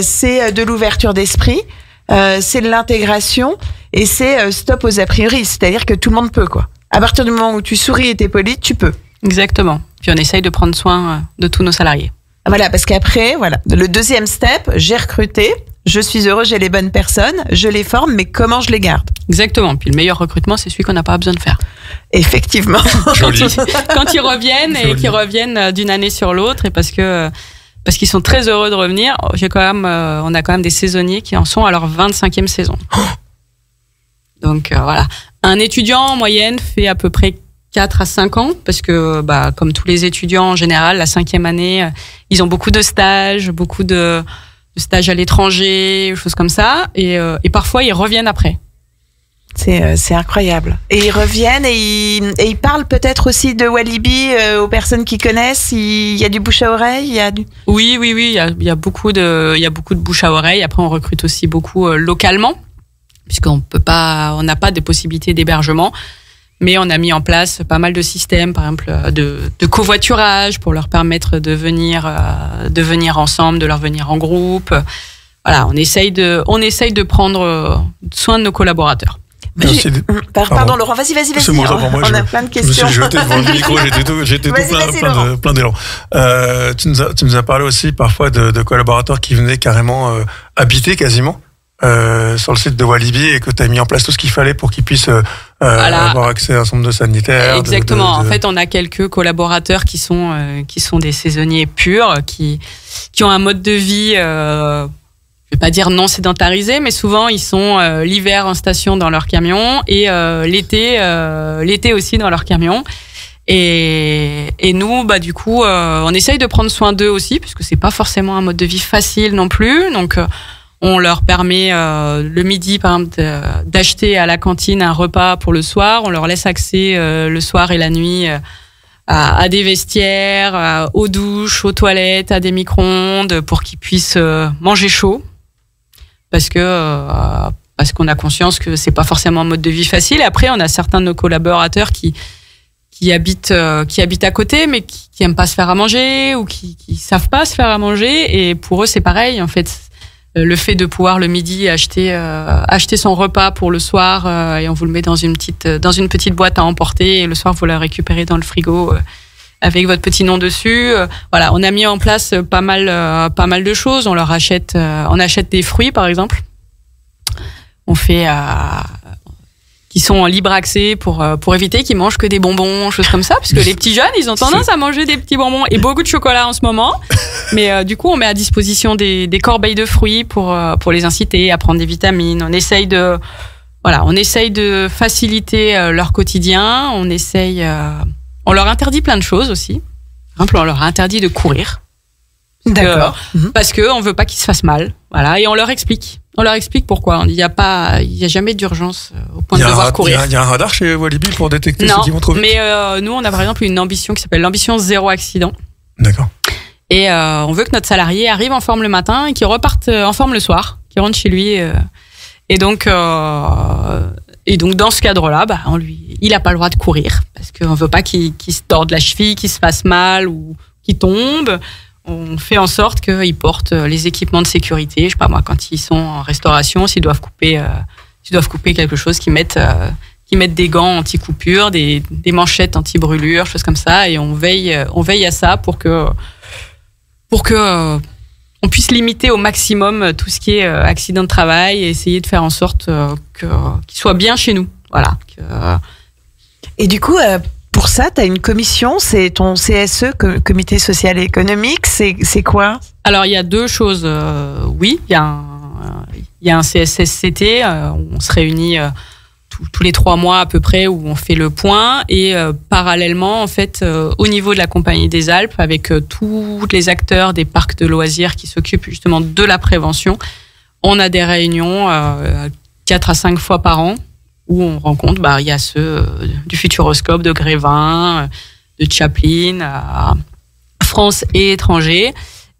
c'est de l'ouverture d'esprit, c'est de l'intégration et c'est stop aux a priori, c'est-à-dire que tout le monde peut quoi. À partir du moment où tu souris et t'es poli, tu peux. Exactement. Puis on essaye de prendre soin de tous nos salariés. Voilà, parce qu'après, voilà, le deuxième step, j'ai recruté, je suis heureux, j'ai les bonnes personnes, je les forme, mais comment je les garde? Exactement. Puis le meilleur recrutement, c'est celui qu'on n'a pas besoin de faire. Effectivement. Quand ils reviennent et qu'ils reviennent d'une année sur l'autre et parce qu'ils sont très heureux de revenir. On a quand même des saisonniers qui en sont à leur 25e saison. Donc voilà. Un étudiant en moyenne fait à peu près 4 à 5 ans parce que comme tous les étudiants en général, la 5e année, ils ont beaucoup de stages à l'étranger, choses comme ça et parfois ils reviennent après. C'est incroyable. Et ils reviennent et ils parlent peut-être aussi de Walibi aux personnes qui connaissent. Il y a du bouche à oreille. Oui. Il y a beaucoup de bouche à oreille. Après, on recrute aussi beaucoup localement, puisqu'on n'a pas de possibilité d'hébergement. Mais on a mis en place pas mal de systèmes, par exemple de covoiturage pour leur permettre de venir ensemble, de leur venir en groupe. Voilà, on essaye de prendre soin de nos collaborateurs. Pardon Laurent, vas-y. On a plein de questions. Je me suis jeté devant le micro, j'étais tout plein d'élan. Tu nous as parlé aussi parfois de collaborateurs qui venaient carrément habiter quasiment sur le site de Walibi et que tu as mis en place tout ce qu'il fallait pour qu'ils puissent avoir accès à un centre de sanitaire. Exactement. En fait, on a quelques collaborateurs qui sont des saisonniers purs, qui ont un mode de vie je vais pas dire non sédentarisé, mais souvent ils sont l'hiver en station dans leur camion et l'été aussi dans leur camion. Et nous, du coup, on essaye de prendre soin d'eux aussi, puisque c'est pas forcément un mode de vie facile non plus. Donc, on leur permet le midi, par exemple, d'acheter à la cantine un repas pour le soir. On leur laisse accès le soir et la nuit à des vestiaires, aux douches, aux toilettes, à des micro-ondes, pour qu'ils puissent manger chaud. Parce qu'on a conscience que c'est pas forcément un mode de vie facile. Et après, on a certains de nos collaborateurs qui habitent à côté, mais qui aiment pas se faire à manger ou qui savent pas se faire à manger. Et pour eux, c'est pareil. En fait, le fait de pouvoir le midi acheter son repas pour le soir et on vous le met dans une petite boîte à emporter et le soir vous la récupérez dans le frigo avec votre petit nom dessus. Voilà, on a mis en place pas mal de choses. On achète des fruits par exemple. On fait qui sont en libre accès pour éviter qu'ils mangent que des bonbons, choses comme ça, parce que les petits jeunes, ils ont tendance à manger des petits bonbons et beaucoup de chocolat en ce moment. Mais du coup, on met à disposition des corbeilles de fruits pour les inciter à prendre des vitamines. On essaye de Voilà, on essaye de faciliter leur quotidien. On leur interdit plein de choses aussi. Par exemple, on leur interdit de courir. D'accord. Parce que on veut pas qu'ils se fassent mal. Voilà, et on leur explique. On leur explique pourquoi. Il y a jamais d'urgence au point de devoir courir. Il y a un radar chez Walibi pour détecter ceux qui vont trop vite. Mais nous, on a par exemple une ambition qui s'appelle l'ambition zéro accident. D'accord. Et on veut que notre salarié arrive en forme le matin et qu'il reparte en forme le soir, qu'il rentre chez lui. Et donc dans ce cadre-là, il a pas le droit de courir parce qu'on veut pas qu'il se torde la cheville, qu'il se fasse mal ou qu'il tombe. On fait en sorte qu'ils portent les équipements de sécurité. Je sais pas moi, quand ils sont en restauration, s'ils doivent couper quelque chose, qu'ils mettent des gants anti-coupure, des manchettes anti-brûlure, choses comme ça. Et on veille à ça pour que on puisse limiter au maximum tout ce qui est accident de travail et essayer de faire en sorte qu'ils soient bien chez nous. Voilà. Et du coup, pour ça, tu as une commission, c'est ton CSE, Comité Social et Économique, c'est quoi? Alors, il y a deux choses. Oui, il y a un CSSCT, on se réunit tous les 3 mois à peu près, où on fait le point. Et parallèlement, en fait, au niveau de la Compagnie des Alpes, avec tous les acteurs des parcs de loisirs qui s'occupent justement de la prévention, on a des réunions 4 à 5 fois par an, où on rencontre, il y a ceux du Futuroscope, de Grévin, de Chaplin, France et étrangers,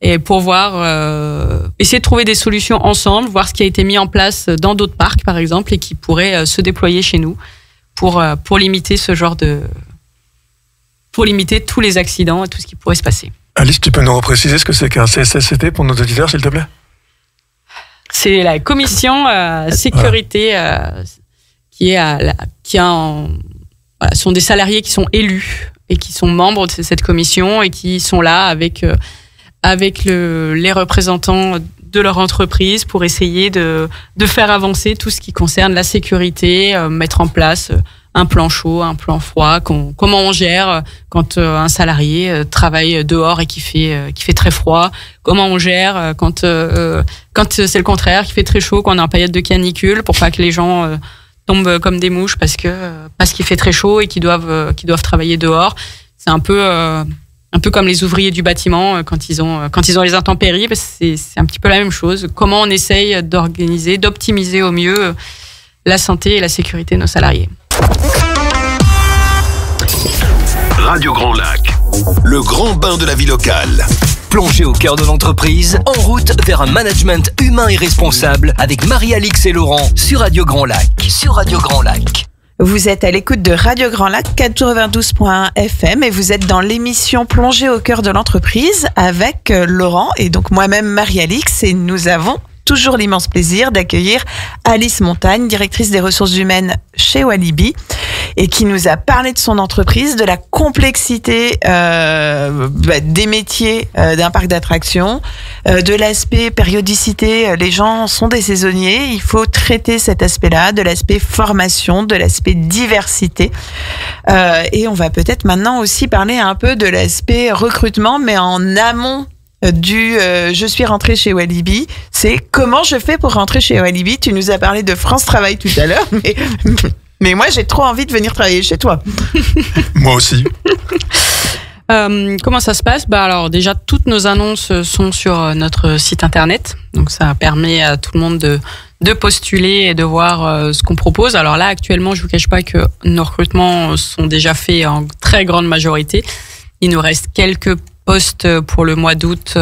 et pour essayer de trouver des solutions ensemble, voir ce qui a été mis en place dans d'autres parcs, par exemple, et qui pourrait se déployer chez nous pour limiter pour limiter tous les accidents et tout ce qui pourrait se passer. Alice, tu peux nous repréciser ce que c'est qu'un CSSCT pour nos auditeurs, s'il te plaît? C'est la commission sécurité sont des salariés qui sont élus et qui sont membres de cette commission et qui sont là avec les représentants de leur entreprise pour essayer de faire avancer tout ce qui concerne la sécurité, mettre en place un plan chaud, un plan froid, comment on gère quand un salarié travaille dehors et qui fait très froid, comment on gère quand c'est le contraire, qui fait très chaud, quand on a un période de canicule, pour pas que les gens tombent comme des mouches parce qu'il fait très chaud et qu'ils doivent travailler dehors. C'est un peu comme les ouvriers du bâtiment quand ils ont les intempéries. C'est un petit peu la même chose. Comment on essaye d'organiser, d'optimiser au mieux la santé et la sécurité de nos salariés. Radio Grand Lac, le grand bain de la vie locale. Plongez au cœur de l'entreprise, en route vers un management humain et responsable avec Marie-Alix et Laurent sur Radio Grand Lac. Vous êtes à l'écoute de Radio Grand Lac 92.1 FM et vous êtes dans l'émission Plongée au cœur de l'entreprise avec Laurent et donc moi-même Marie-Alix, et nous avons toujours l'immense plaisir d'accueillir Alice Montagne, directrice des ressources humaines chez Walibi, et qui nous a parlé de son entreprise, de la complexité des métiers d'un parc d'attractions, de l'aspect périodicité. Les gens sont des saisonniers, il faut traiter cet aspect-là, de l'aspect formation, de l'aspect diversité. Et on va peut-être maintenant aussi parler un peu de l'aspect recrutement, mais en amont je suis rentrée chez Walibi. C'est comment je fais pour rentrer chez Walibi. Tu nous as parlé de France Travail tout à l'heure, mais moi j'ai trop envie de venir travailler chez toi. Moi aussi. Comment ça se passe? Alors déjà, toutes nos annonces sont sur notre site internet, donc ça permet à tout le monde de postuler et de voir ce qu'on propose. Alors là, actuellement, je vous cache pas que nos recrutements sont déjà faits en très grande majorité. Il nous reste quelques postes pour le mois d'août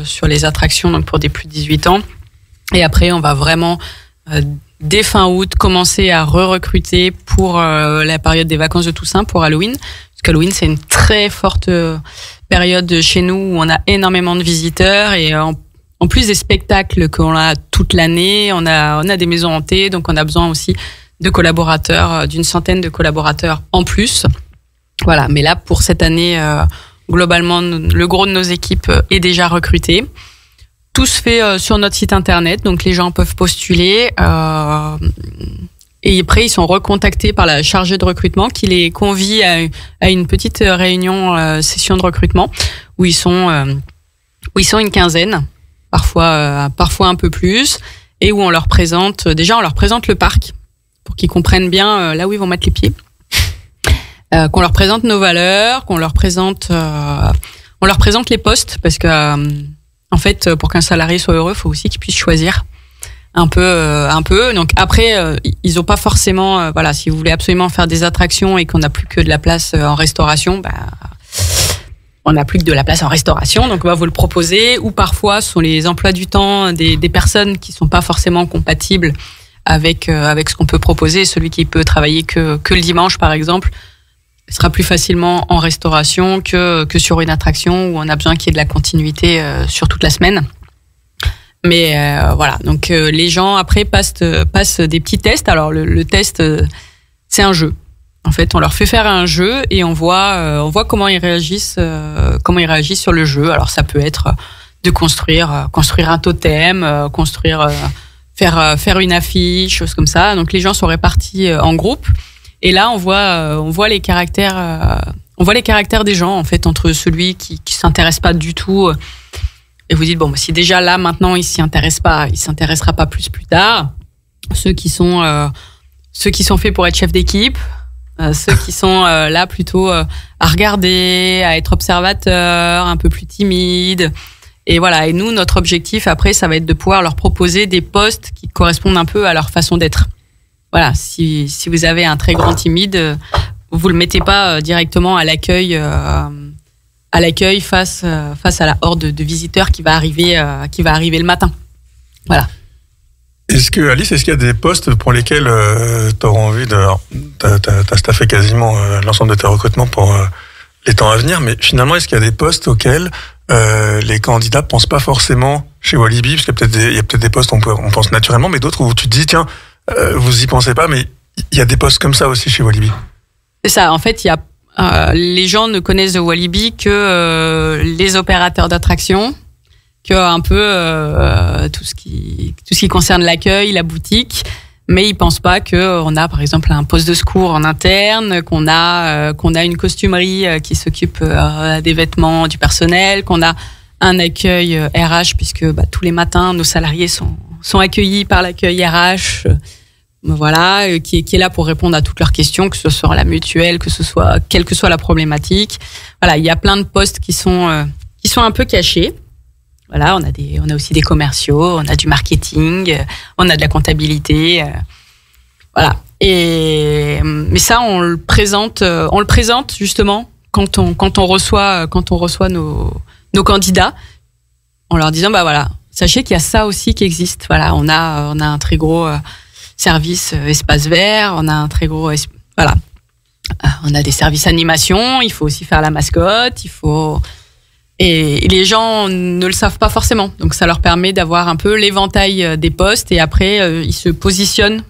sur les attractions, donc pour des plus de 18 ans. Et après, on va vraiment, dès fin août, commencer à re-recruter pour la période des vacances de Toussaint, pour Halloween. Parce qu'Halloween, c'est une très forte période chez nous où on a énormément de visiteurs. Et en plus des spectacles qu'on a toute l'année, on a des maisons hantées, donc on a besoin aussi de collaborateurs, d'une centaine de collaborateurs en plus. Voilà, mais là, pour cette année... globalement, le gros de nos équipes est déjà recruté. Tout se fait sur notre site internet, donc les gens peuvent postuler. Et après, ils sont recontactés par la chargée de recrutement qui les convie à une petite réunion, session de recrutement, où ils sont une quinzaine, parfois un peu plus, et où on leur présente le parc. pour qu'ils comprennent bien là où ils vont mettre les pieds. Qu'on leur présente nos valeurs, qu'on leur présente les postes, parce que en fait, pour qu'un salarié soit heureux, il faut aussi qu'il puisse choisir un peu. Donc après, ils ont pas forcément, voilà, si vous voulez absolument faire des attractions et qu'on n'a plus que de la place en restauration, on n'a plus que de la place en restauration, donc on va vous le proposer. Ou parfois, ce sont les emplois du temps des personnes qui sont pas forcément compatibles avec ce qu'on peut proposer. Celui qui peut travailler que le dimanche, par exemple, sera plus facilement en restauration que sur une attraction où on a besoin qu'il y ait de la continuité sur toute la semaine. Mais voilà, donc les gens après passent des petits tests. Alors le test, c'est un jeu. En fait, on leur fait faire un jeu et on voit comment ils réagissent sur le jeu. Alors ça peut être de construire un totem, faire une affiche, choses comme ça. Donc les gens sont répartis en groupes. Et là, on voit les caractères des gens, en fait, entre celui qui s'intéresse pas du tout, et vous dites, bon, si déjà là, maintenant, il s'intéressera pas plus tard. Ceux qui sont faits pour être chef d'équipe, ceux qui sont là plutôt à regarder, à être observateurs, un peu plus timides. Et voilà. Et nous, notre objectif après, ça va être de pouvoir leur proposer des postes qui correspondent un peu à leur façon d'être. Voilà, si vous avez un très grand timide, vous le mettez pas directement à l'accueil face à la horde de visiteurs qui va arriver le matin. Voilà. Est-ce qu'il y a des postes pour lesquels tu auras envie t'as staffé quasiment l'ensemble de tes recrutements pour les temps à venir, mais finalement, est-ce qu'il y a des postes auxquels les candidats pensent pas forcément chez Walibi, parce qu'il y a peut-être des postes on pense naturellement, mais d'autres où tu te dis, tiens, vous y pensez pas, mais il y a des postes comme ça aussi chez Walibi. C'est ça. En fait, les gens ne connaissent de Walibi que les opérateurs d'attractions, que un peu tout ce qui concerne l'accueil, la boutique, mais ils pensent pas que on a par exemple un poste de secours en interne, qu'on a une costumerie qui s'occupe des vêtements du personnel, qu'on a un accueil RH, puisque tous les matins nos salariés sont accueillis par l'accueil RH, voilà, qui est là pour répondre à toutes leurs questions, que ce soit la mutuelle, quelle que soit la problématique. Voilà, il y a plein de postes qui sont un peu cachés. Voilà, on a aussi des commerciaux, on a du marketing, on a de la comptabilité, voilà. Mais ça, on le présente justement quand on reçoit nos candidats, en leur disant voilà, sachez qu'il y a ça aussi qui existe. Voilà, on a un très gros service espace vert, on a un très gros on a des services animation, il faut aussi faire la mascotte, et les gens ne le savent pas forcément. Donc ça leur permet d'avoir un peu l'éventail des postes, et après ils se positionnent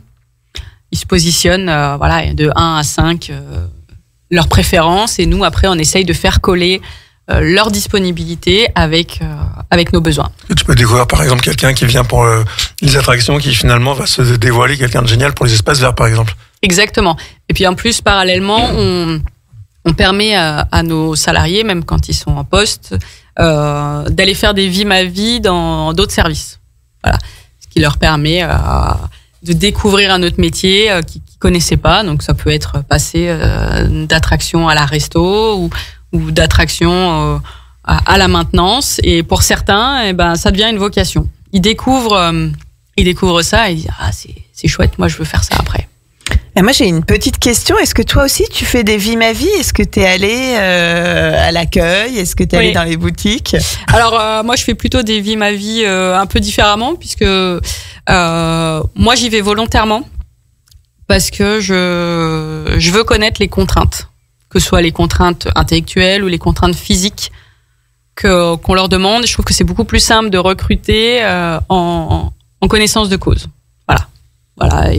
de 1 à 5 leurs préférences, et nous après on essaye de faire coller leur disponibilité avec nos besoins. Tu peux découvrir par exemple quelqu'un qui vient pour les attractions, qui finalement va se dévoiler quelqu'un de génial pour les espaces verts par exemple. Exactement. Et puis en plus parallèlement on permet à nos salariés, même quand ils sont en poste, d'aller faire des vies ma vie dans d'autres services. Voilà, ce qui leur permet de découvrir un autre métier qu'ils connaissaient pas. Donc ça peut être passer d'attraction à la resto ou d'attraction à la maintenance. Et pour certains, ça devient une vocation. Ils découvrent ça et ils disent c'est chouette, moi je veux faire ça après. Et moi j'ai une petite question, est-ce que toi aussi tu fais des vies ma vie? Est-ce que tu es allé à l'accueil? Est-ce que tu es allé dans les boutiques? Alors moi je fais plutôt des vies ma vie un peu différemment, puisque moi j'y vais volontairement parce que je veux connaître les contraintes, que ce soit les contraintes intellectuelles ou les contraintes physiques qu'on leur demande. Je trouve que c'est beaucoup plus simple de recruter en connaissance de cause. Voilà,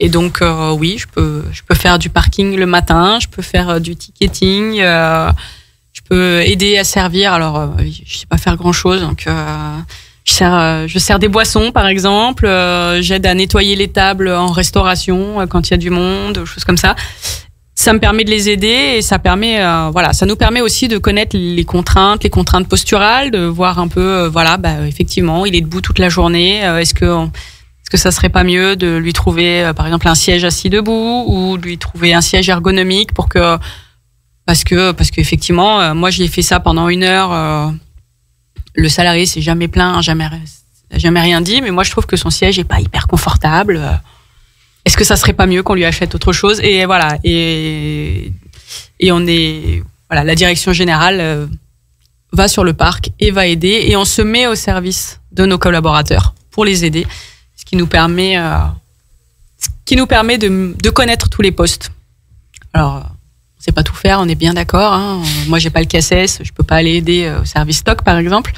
et donc oui, je peux faire du parking le matin, je peux faire du ticketing, je peux aider à servir. Alors je sais pas faire grand chose, donc je sers des boissons par exemple, j'aide à nettoyer les tables en restauration quand il y a du monde, choses comme ça. Ça me permet de les aider, et ça permet ça nous permet aussi de connaître les contraintes posturales, de voir un peu effectivement, il est debout toute la journée, est-ce que que ça serait pas mieux de lui trouver, par exemple, un siège assis debout ou de lui trouver un siège ergonomique parce que effectivement, moi j'ai fait ça pendant 1 heure. Le salarié s'est jamais plaint, jamais rien dit, mais moi je trouve que son siège est pas hyper confortable. Est-ce que ça serait pas mieux qu'on lui achète autre chose? Et voilà. Et la direction générale va sur le parc et va aider, et on se met au service de nos collaborateurs pour les aider, ce qui nous permet de connaître tous les postes. Alors, on sait pas tout faire, on est bien d'accord. Hein. Moi, j'ai pas le CACES, je peux pas aller aider au service stock, par exemple,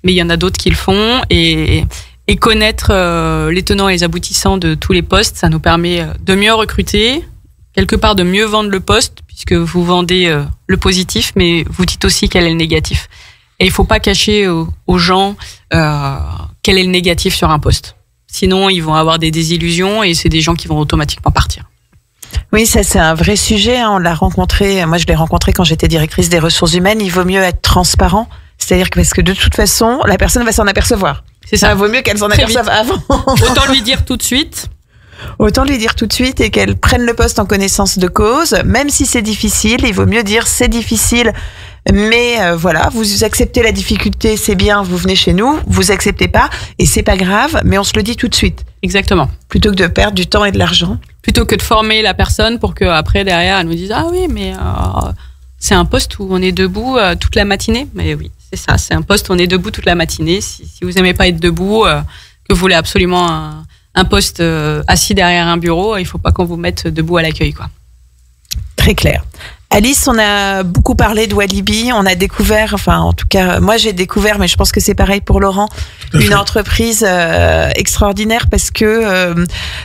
mais il y en a d'autres qui le font, et connaître les tenants et les aboutissants de tous les postes, ça nous permet de mieux recruter, quelque part de mieux vendre le poste, puisque vous vendez le positif, mais vous dites aussi quel est le négatif. Et il faut pas cacher aux gens quel est le négatif sur un poste. Sinon, ils vont avoir des désillusions et c'est des gens qui vont automatiquement partir. Oui, ça c'est un vrai sujet. On l'a rencontré. Moi, je l'ai rencontré quand j'étais directrice des ressources humaines. Il vaut mieux être transparent, c'est-à-dire que parce que de toute façon, la personne va s'en apercevoir. C'est ça. Il vaut mieux qu'elle s'en aperçoive avant. Autant lui dire tout de suite. Autant lui dire tout de suite et qu'elle prenne le poste en connaissance de cause, même si c'est difficile. Il vaut mieux dire c'est difficile, mais voilà, vous acceptez la difficulté, c'est bien, vous venez chez nous, vous acceptez pas et c'est pas grave, mais on se le dit tout de suite. Exactement. Plutôt que de perdre du temps et de l'argent. Plutôt que de former la personne pour que après derrière elle nous dise ah oui mais c'est un poste où on est debout toute la matinée. Mais oui, c'est ça, c'est un poste où on est debout toute la matinée. Si vous aimez pas être debout, que vous voulez absolument un poste assis derrière un bureau, il faut pas qu'on vous mette debout à l'accueil, quoi. Très clair. Alice, on a beaucoup parlé de Walibi. On a découvert, enfin, en tout cas, moi j'ai découvert, mais je pense que c'est pareil pour Laurent, une entreprise extraordinaire parce que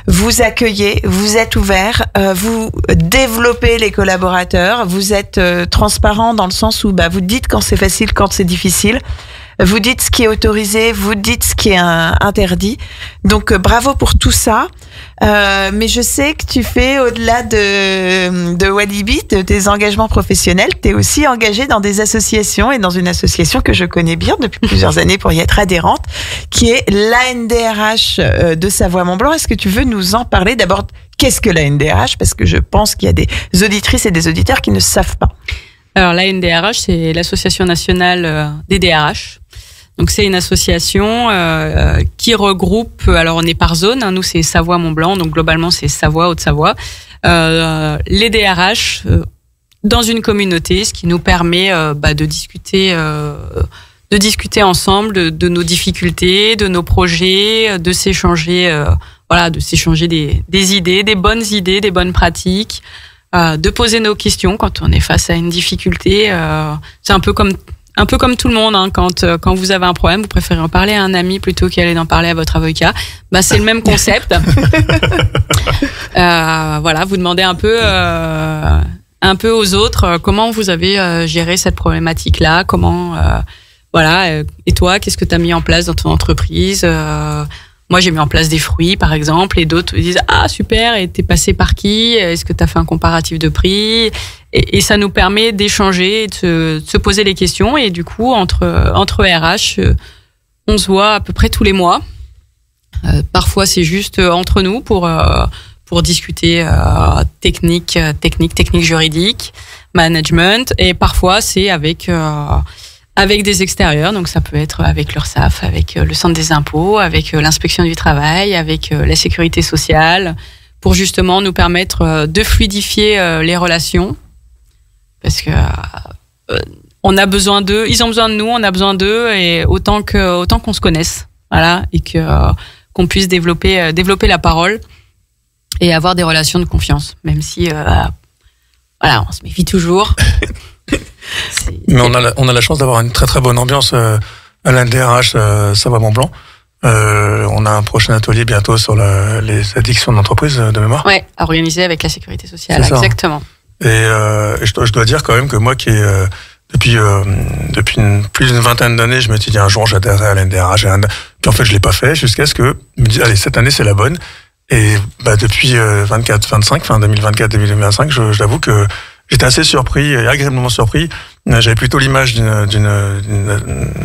vous accueillez, vous êtes ouvert, vous développez les collaborateurs, vous êtes transparent dans le sens où vous dites quand c'est facile, quand c'est difficile. Vous dites ce qui est autorisé, vous dites ce qui est interdit. Donc bravo pour tout ça. Mais je sais que tu fais au-delà de Walibi, de tes engagements professionnels, tu es aussi engagé dans des associations et dans une association que je connais bien depuis plusieurs années pour y être adhérente, qui est l'ANDRH de Savoie-Mont-Blanc. Est-ce que tu veux nous en parler? D'abord, qu'est-ce que l'ANDRH? Parce que je pense qu'il y a des auditrices et des auditeurs qui ne savent pas. Alors l'ANDRH, c'est l'Association nationale des DRH. Donc c'est une association qui regroupe, alors on est par zone, hein, nous c'est Savoie-Mont-Blanc, donc globalement c'est Savoie, Haute-Savoie, les DRH dans une communauté, ce qui nous permet de discuter ensemble de nos difficultés, de nos projets, de s'échanger des idées, des bonnes pratiques, de poser nos questions quand on est face à une difficulté. C'est un peu comme tout le monde, hein, quand vous avez un problème, vous préférez en parler à un ami plutôt qu'aller en parler à votre avocat. C'est le même concept. Vous demandez un peu aux autres comment vous avez géré cette problématique-là, et toi, qu'est-ce que tu as mis en place dans ton entreprise? Moi, j'ai mis en place des fruits, par exemple, et d'autres disent « Ah, super, et t'es passé par qui? Est-ce que t'as fait un comparatif de prix ?» et ça nous permet d'échanger, de se poser les questions. Et du coup, entre RH, on se voit à peu près tous les mois. Parfois, c'est juste entre nous pour discuter technique juridique, management. Et parfois, c'est avec des extérieurs, donc ça peut être avec l'URSSAF, avec le centre des impôts, avec l'inspection du travail, avec la sécurité sociale, pour justement nous permettre de fluidifier les relations, parce que on a besoin d'eux, ils ont besoin de nous, on a besoin d'eux, et autant qu'on se connaisse, voilà, et qu'on puisse développer la parole et avoir des relations de confiance, même si on se méfie toujours. Mais on a la chance d'avoir une très très bonne ambiance à l'ANDRH Savoie-Mont-Blanc. On a un prochain atelier bientôt sur les addictions d'entreprise de mémoire. Ouais, organisé avec la sécurité sociale, exactement. Et je dois dire quand même que moi qui depuis plus d'une vingtaine d'années, je me suis dit un jour j'adhérerai à l'ANDRH. Puis en fait je l'ai pas fait jusqu'à ce que je me dise allez, cette année c'est la bonne. Et depuis 2024-2025, 2024-2025, j'avoue que j'étais assez surpris et agréablement surpris J'avais plutôt l'image d'une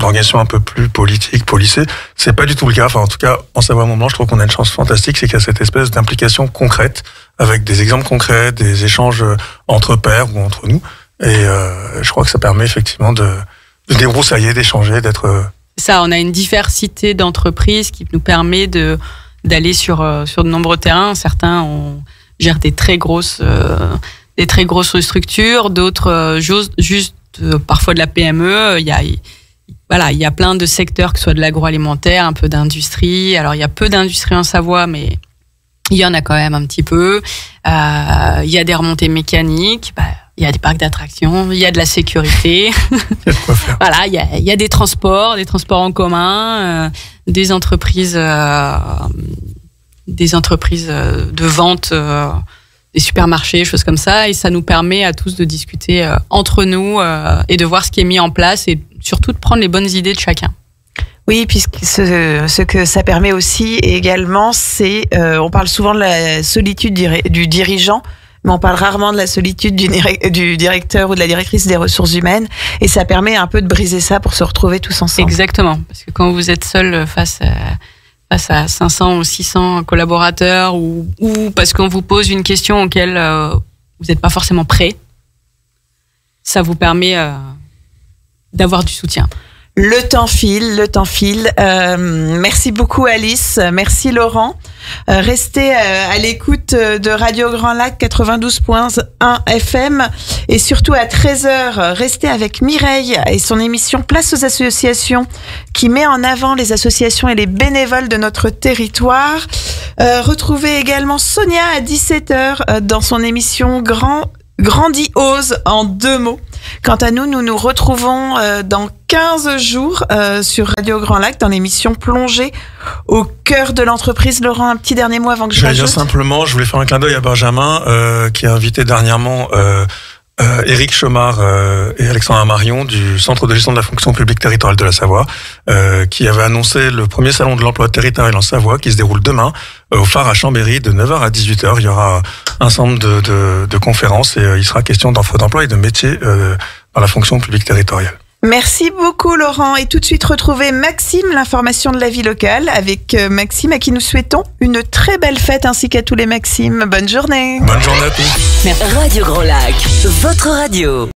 organisation un peu plus politique, policée. C'est pas du tout le cas. Enfin, en tout cas, en Savoie-Mont-Blanc, je trouve qu'on a une chance fantastique, c'est qu'il y a cette espèce d'implication concrète, avec des exemples concrets, des échanges entre pairs ou entre nous. Et je crois que ça permet effectivement de débroussailler, d'échanger, d'être... Ça, on a une diversité d'entreprises qui nous permet d'aller sur de nombreux terrains. Certains gèrent des très grosses structures, d'autres juste parfois de la PME. Il y a plein de secteurs, que ce soit de l'agroalimentaire, un peu d'industrie. Alors il y a peu d'industrie en Savoie, mais il y en a quand même un petit peu. Il y a des remontées mécaniques. Il y a des parcs d'attractions, il y a de la sécurité. Il y a de quoi faire. Voilà, il y a des transports en commun, des entreprises de vente, des supermarchés, choses comme ça. Et ça nous permet à tous de discuter entre nous et de voir ce qui est mis en place et surtout de prendre les bonnes idées de chacun. Oui, puisque ce que ça permet aussi également, c'est, on parle souvent de la solitude du dirigeant, mais on parle rarement de la solitude du directeur ou de la directrice des ressources humaines, et ça permet un peu de briser ça pour se retrouver tous ensemble. Exactement, parce que quand vous êtes seul face à 500 ou 600 collaborateurs, ou parce qu'on vous pose une question auquel vous n'êtes pas forcément prêt, ça vous permet d'avoir du soutien. Le temps file. Merci beaucoup Alice, merci Laurent. Restez à l'écoute de Radio Grand Lac 92.1 FM et surtout à 13h, restez avec Mireille et son émission Place aux associations qui met en avant les associations et les bénévoles de notre territoire. Retrouvez également Sonia à 17h dans son émission Grandiose en 2 mots. Quant à nous, nous nous retrouvons dans 15 jours sur Radio Grand Lac dans l'émission Plongée au cœur de l'entreprise. Laurent, un petit dernier mot avant que je rajoute. Simplement, je voulais faire un clin d'œil à Benjamin qui a invité dernièrement Éric Chomard et Alexandre Marion du Centre de gestion de la fonction publique territoriale de la Savoie qui avait annoncé le premier salon de l'emploi territorial en Savoie qui se déroule demain au phare à Chambéry de 9h à 18h. Il y aura un ensemble de conférences et il sera question d'offres d'emploi et de métiers dans la fonction publique territoriale. Merci beaucoup Laurent, et tout de suite retrouver Maxime, l'information de la vie locale avec Maxime à qui nous souhaitons une très belle fête ainsi qu'à tous les Maximes. Bonne journée. Bonne journée à tous. Radio Grand Lac, votre radio.